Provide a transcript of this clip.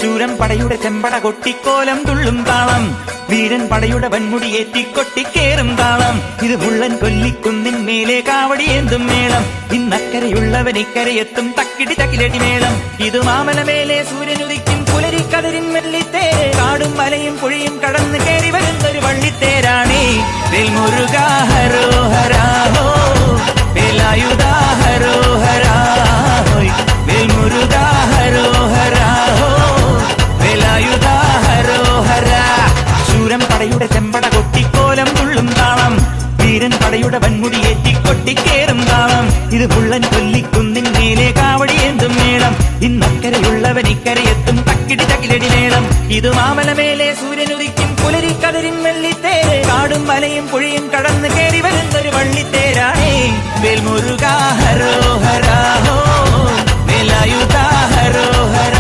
ശൂരൻ പടയുടെ ചെമ്പട കൊട്ടിക്കോലം തുള്ളും താളം, വീരൻ പടയുടെ വൻമുടിയേറ്റിക്കൊട്ടിക്കേറും താളം. ഇത് മുള്ളൻ കൊല്ലിക്കുന്നിൻ മേലെ കാവടിയേന്തും മേളം, ഇന്നക്കരയുള്ളവൻ ഇക്കരയെത്തും തക്കിടി തക്കിലടി മേളം. ഇത് മാമലമേലെ സൂര്യനുദിക്കും പുലരിക്കതിരിൻ വെള്ളിത്തേര്, കാടും മലയും പുഴയും കടന്ന് കയറി വരുന്നൊരു വള്ളിത്തേരാണേ. വേൽമുരുകാ ഹരോഹരാ ഹോ, വേലായുധാ ഹരോഹരാ ഹോയ്, വേൽമുരുകാ ഹരോഹരാ ഹോ, വേലായുധാ ഹരോഹരാ. ശൂരൻ പടയുടെ ചെമ്പട കൊട്ടിക്കോലം തുള്ളും താളം, വീരൻ പടയുടെ വൻമുടിയേറ്റിക്കൊട്ടിക്കേറും താളം. ഇത് മുള്ളൻ കൊല്ലിക്കുന്നിൻ മേലെ കാവടിയേന്തും മേളം, ഇന്നക്കരയുള്ളവൻ ഇക്കരയെത്തും തക്കിടി തകിലടി മേളം. ഇത് മാമലമേലെ സൂര്യനുദിക്കും പുലരിക്കതിരിൻ വെള്ളിത്തേര്, കാടും മലയും പുഴയും കടന്ന് കയറി വരുന്നൊരു വള്ളിത്തേരാണേ. വേൽമുരുകാ ഹരോഹരാ ഹോ, വേലായുധ